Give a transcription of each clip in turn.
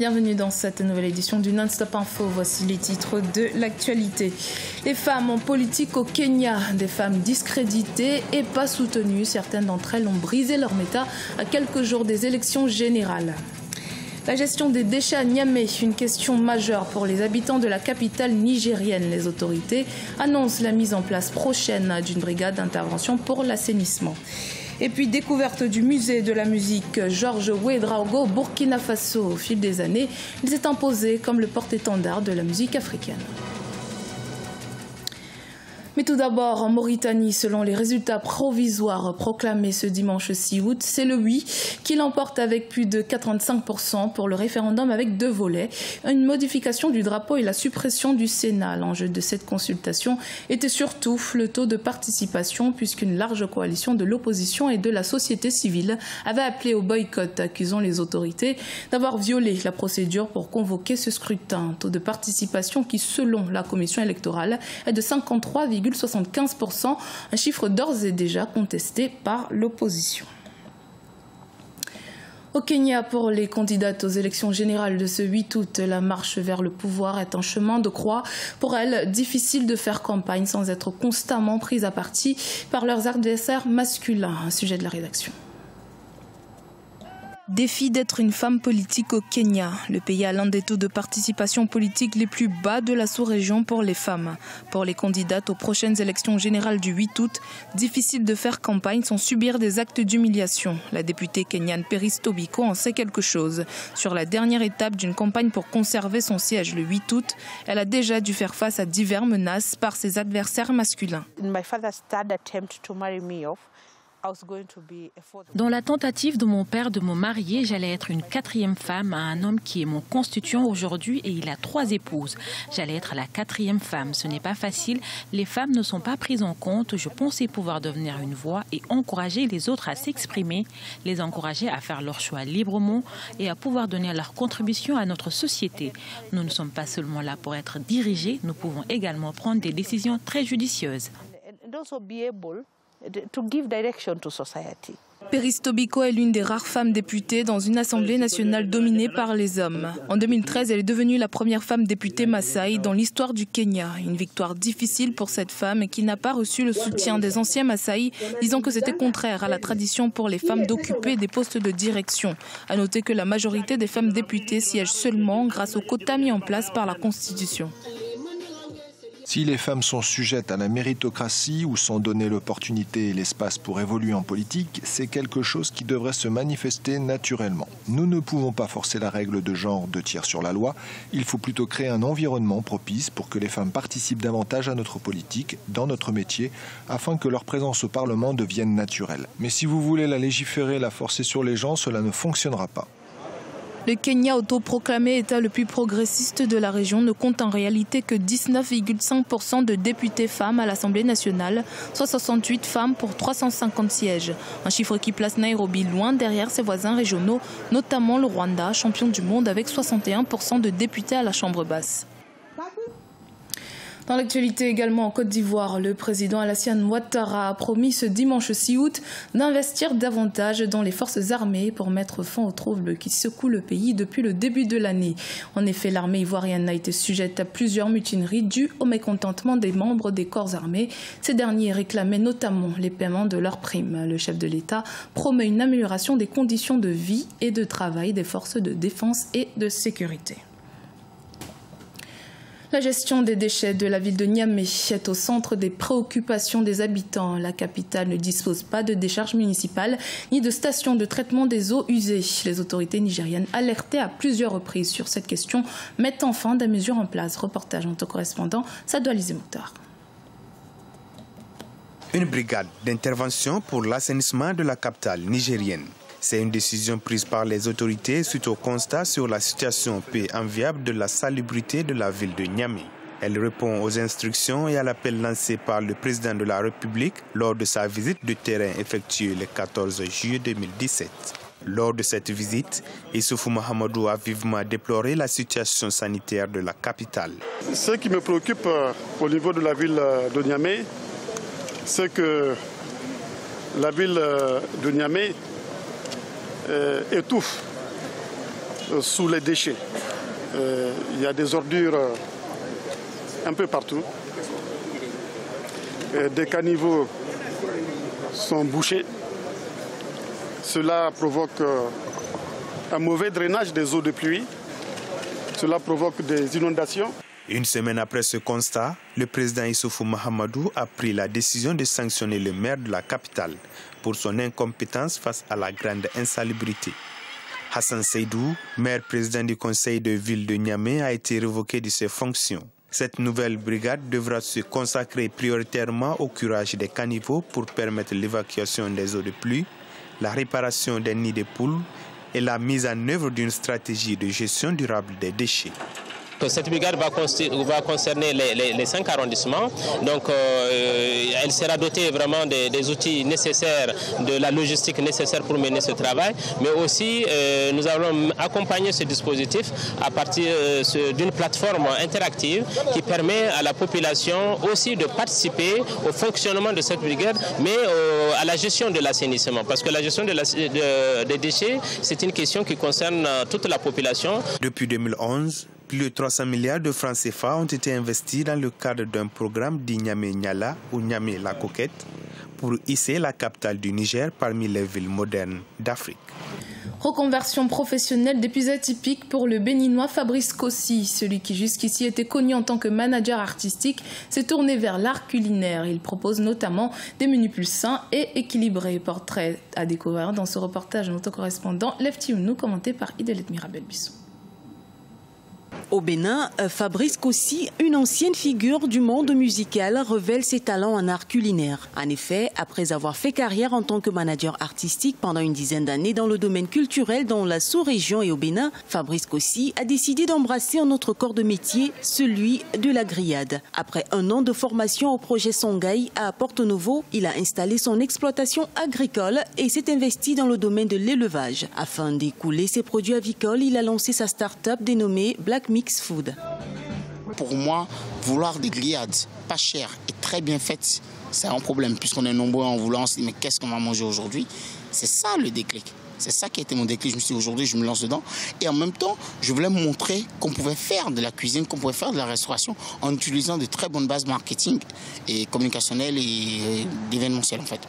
Bienvenue dans cette nouvelle édition du Non-Stop Info. Voici les titres de l'actualité. Les femmes en politique au Kenya, des femmes discréditées et pas soutenues. Certaines d'entre elles ont brisé leur méta à quelques jours des élections générales. La gestion des déchets à Niamey, une question majeure pour les habitants de la capitale nigérienne. Les autorités annoncent la mise en place prochaine d'une brigade d'intervention pour l'assainissement. Et puis, découverte du musée de la musique Georges Ouédraogo au Burkina Faso. Au fil des années, il s'est imposé comme le porte-étendard de la musique africaine. Mais tout d'abord, en Mauritanie, selon les résultats provisoires proclamés ce dimanche 6 août, c'est le oui qui l'emporte avec plus de 85% pour le référendum avec 2 volets. Une modification du drapeau et la suppression du Sénat. L'enjeu de cette consultation était surtout le taux de participation, puisqu'une large coalition de l'opposition et de la société civile avait appelé au boycott, accusant les autorités d'avoir violé la procédure pour convoquer ce scrutin. Taux de participation qui, selon la commission électorale, est de 53,75%, un chiffre d'ores et déjà contesté par l'opposition. Au Kenya, pour les candidates aux élections générales de ce 8 août, la marche vers le pouvoir est un chemin de croix. Pour elles, difficile de faire campagne sans être constamment prise à partie par leurs adversaires masculins. Un sujet de la rédaction. Défi d'être une femme politique au Kenya. Le pays a l'un des taux de participation politique les plus bas de la sous-région pour les femmes. Pour les candidates aux prochaines élections générales du 8 août, difficile de faire campagne sans subir des actes d'humiliation. La députée kenyane Peris Tobiko en sait quelque chose. Sur la dernière étape d'une campagne pour conserver son siège le 8 août, elle a déjà dû faire face à diverses menaces par ses adversaires masculins. Dans la tentative de mon père de me marier, j'allais être une 4e femme à un homme qui est mon constituant aujourd'hui et il a 3 épouses. J'allais être la 4e femme. Ce n'est pas facile. Les femmes ne sont pas prises en compte. Je pensais pouvoir devenir une voix et encourager les autres à s'exprimer, les encourager à faire leur choix librement et à pouvoir donner leur contribution à notre société. Nous ne sommes pas seulement là pour être dirigés, nous pouvons également prendre des décisions très judicieuses. Peris Tobiko est l'une des rares femmes députées dans une assemblée nationale dominée par les hommes. En 2013, elle est devenue la première femme députée Maasai dans l'histoire du Kenya. Une victoire difficile pour cette femme qui n'a pas reçu le soutien des anciens Maasai, disant que c'était contraire à la tradition pour les femmes d'occuper des postes de direction. À noter que la majorité des femmes députées siègent seulement grâce au quota mis en place par la Constitution. Si les femmes sont sujettes à la méritocratie ou sont données l'opportunité et l'espace pour évoluer en politique, c'est quelque chose qui devrait se manifester naturellement. Nous ne pouvons pas forcer la règle de genre 2 tiers sur la loi. Il faut plutôt créer un environnement propice pour que les femmes participent davantage à notre politique, dans notre métier, afin que leur présence au Parlement devienne naturelle. Mais si vous voulez la légiférer, la forcer sur les gens, cela ne fonctionnera pas. Le Kenya, autoproclamé État le plus progressiste de la région, ne compte en réalité que 19,5% de députés femmes à l'Assemblée nationale, soit 68 femmes pour 350 sièges. Un chiffre qui place Nairobi loin derrière ses voisins régionaux, notamment le Rwanda, champion du monde avec 61% de députés à la Chambre basse. Dans l'actualité également en Côte d'Ivoire, le président Alassane Ouattara a promis ce dimanche 6 août d'investir davantage dans les forces armées pour mettre fin aux troubles qui secouent le pays depuis le début de l'année. En effet, l'armée ivoirienne a été sujette à plusieurs mutineries dues au mécontentement des membres des corps armés. Ces derniers réclamaient notamment les paiements de leurs primes. Le chef de l'État promet une amélioration des conditions de vie et de travail des forces de défense et de sécurité. La gestion des déchets de la ville de Niamey est au centre des préoccupations des habitants. La capitale ne dispose pas de décharge municipale ni de station de traitement des eaux usées. Les autorités nigériennes, alertées à plusieurs reprises sur cette question, mettent enfin des mesures en place. Reportage en notre correspondant Sadou Alizé Mokhtar. Une brigade d'intervention pour l'assainissement de la capitale nigérienne. C'est une décision prise par les autorités suite au constat sur la situation peu enviable de la salubrité de la ville de Niamey. Elle répond aux instructions et à l'appel lancé par le président de la République lors de sa visite de terrain effectuée le 14 juillet 2017. Lors de cette visite, Issoufou Mahamadou a vivement déploré la situation sanitaire de la capitale. Ce qui me préoccupe au niveau de la ville de Niamey, c'est que la ville de Niamey étouffe. sous les déchets. Il y a des ordures un peu partout. Des caniveaux sont bouchés. Cela provoque un mauvais drainage des eaux de pluie. Cela provoque des inondations. Une semaine après ce constat, le président Issoufou Mahamadou a pris la décision de sanctionner le maire de la capitale pour son incompétence face à la grande insalubrité. Hassan Seydou, maire-président du conseil de ville de Niamey, a été révoqué de ses fonctions. Cette nouvelle brigade devra se consacrer prioritairement au curage des caniveaux pour permettre l'évacuation des eaux de pluie, la réparation des nids de poules et la mise en œuvre d'une stratégie de gestion durable des déchets. Cette brigade va concerner les 5 arrondissements. Donc, elle sera dotée vraiment des outils nécessaires, de la logistique nécessaire pour mener ce travail. Mais aussi, nous allons accompagner ce dispositif à partir d'une plateforme interactive qui permet à la population aussi de participer au fonctionnement de cette brigade, mais à la gestion de l'assainissement. Parce que la gestion des déchets, c'est une question qui concerne toute la population. Depuis 2011, plus de 300 milliards de francs CFA ont été investis dans le cadre d'un programme dit Niamey-Niala ou Niamey-La Coquette pour hisser la capitale du Niger parmi les villes modernes d'Afrique. Reconversion professionnelle des plus atypiques pour le Béninois Fabrice Kossi. Celui qui jusqu'ici était connu en tant que manager artistique s'est tourné vers l'art culinaire. Il propose notamment des menus plus sains et équilibrés. Portrait à découvrir dans ce reportage de notre correspondant Lefti Ounou, commenté par Idelette Mirabel-Bisson. Au Bénin, Fabrice Kossi, une ancienne figure du monde musical, révèle ses talents en art culinaire. En effet, après avoir fait carrière en tant que manager artistique pendant une dizaine d'années dans le domaine culturel dans la sous-région et au Bénin, Fabrice Kossi a décidé d'embrasser un autre corps de métier, celui de la grillade. Après un an de formation au projet Songhai à Porto Novo, il a installé son exploitation agricole et s'est investi dans le domaine de l'élevage. Afin d'écouler ses produits avicoles, il a lancé sa start-up dénommée Black Mix Food. Pour moi, vouloir des grillades pas chères et très bien faites, c'est un problème puisqu'on est nombreux en voulant se dire mais qu'est-ce qu'on va manger aujourd'hui? C'est ça le déclic. C'est ça qui a été mon déclic. Je me suis dit aujourd'hui je me lance dedans et en même temps je voulais montrer qu'on pouvait faire de la cuisine, qu'on pouvait faire de la restauration en utilisant de très bonnes bases marketing et communicationnelles et d'événementiel en fait.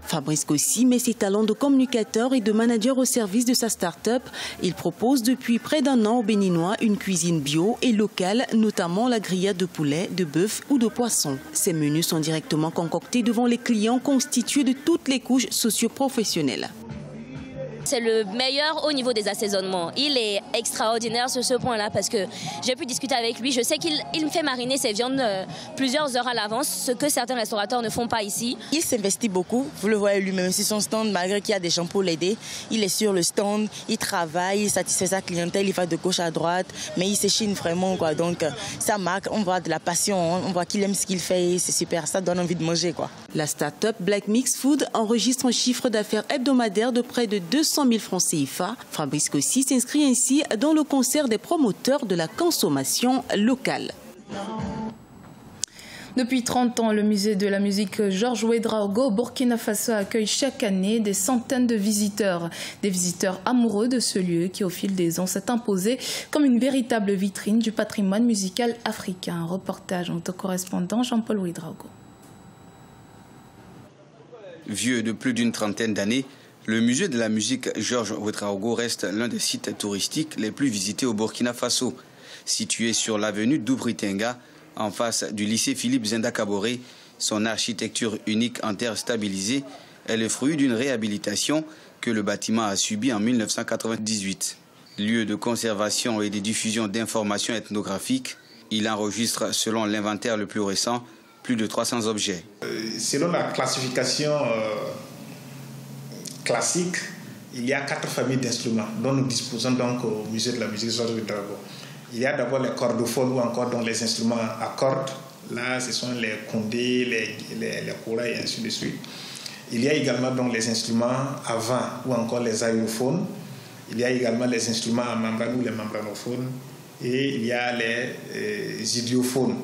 Fabrice Kossi met ses talents de communicateur et de manager au service de sa start-up. Il propose depuis près d'un an aux Béninois une cuisine bio et locale, notamment la grillade de poulet, de bœuf ou de poisson. Ces menus sont directement concoctés devant les clients constitués de toutes les couches socio-professionnelles. C'est le meilleur au niveau des assaisonnements. Il est extraordinaire sur ce point-là parce que j'ai pu discuter avec lui. Je sais qu'il me fait mariner ses viandes plusieurs heures à l'avance, ce que certains restaurateurs ne font pas ici. Il s'investit beaucoup. Vous le voyez lui-même sur son stand, malgré qu'il y a des gens pour l'aider. Il est sur le stand, il travaille, il satisfait sa clientèle, il va de gauche à droite, mais il s'échine vraiment, quoi. Donc ça marque, on voit de la passion, on voit qu'il aime ce qu'il fait, c'est super, ça donne envie de manger, quoi. La start-up Black Mix Food enregistre un chiffre d'affaires hebdomadaire de près de 200 000 francs CFA. Fabrice Kossi s'inscrit ainsi dans le concert des promoteurs de la consommation locale. Depuis 30 ans, le musée de la musique Georges Ouédraogo au Burkina Faso accueille chaque année des centaines de visiteurs. Des visiteurs amoureux de ce lieu qui, au fil des ans, s'est imposé comme une véritable vitrine du patrimoine musical africain. Un reportage de notre correspondant Jean-Paul Ouédraogo. Vieux de plus d'une trentaine d'années, le musée de la musique Georges Ouédraogo reste l'un des sites touristiques les plus visités au Burkina Faso. Situé sur l'avenue d'Oubritenga, en face du lycée Philippe Zenda Kaboré, son architecture unique en terre stabilisée est le fruit d'une réhabilitation que le bâtiment a subi en 1998. Lieu de conservation et de diffusion d'informations ethnographiques, il enregistre, selon l'inventaire le plus récent, plus de 300 objets. Selon la classification classique, il y a 4 familles d'instruments dont nous disposons donc au musée de la musique Georges Ouédraogo. Il y a d'abord les cordophones ou encore donc les instruments à cordes. Là, ce sont les kondés, les koras et ainsi de suite. Il y a également donc les instruments à vent ou encore les aérophones. Il y a également les instruments à membrane ou les membranophones. Et il y a les idiophones.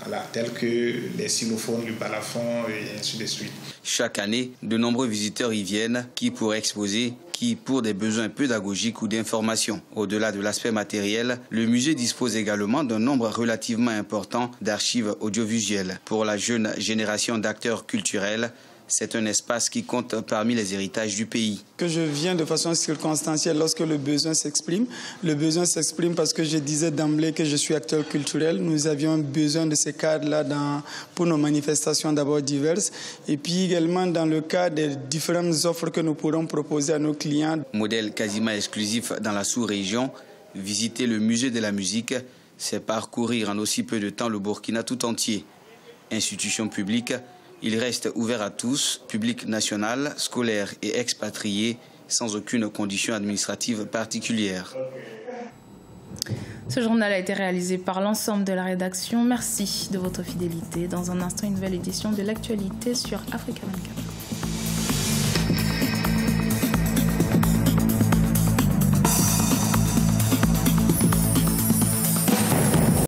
voilà, tels que les xylophones, le balafon et ainsi de suite. Chaque année, de nombreux visiteurs y viennent, qui pour exposer, qui pour des besoins pédagogiques ou d'information. Au-delà de l'aspect matériel, le musée dispose également d'un nombre relativement important d'archives audiovisuelles. Pour la jeune génération d'acteurs culturels, c'est un espace qui compte parmi les héritages du pays. Que je viens de façon circonstancielle lorsque le besoin s'exprime. Le besoin s'exprime parce que je disais d'emblée que je suis acteur culturel. Nous avions besoin de ces cadres-là pour nos manifestations d'abord diverses et puis également dans le cadre des différentes offres que nous pourrons proposer à nos clients. Modèle quasiment exclusif dans la sous-région, visiter le musée de la musique, c'est parcourir en aussi peu de temps le Burkina tout entier. Institution publique, il reste ouvert à tous, public national, scolaire et expatriés, sans aucune condition administrative particulière. Ce journal a été réalisé par l'ensemble de la rédaction. Merci de votre fidélité. Dans un instant, une nouvelle édition de l'actualité sur Africa 24.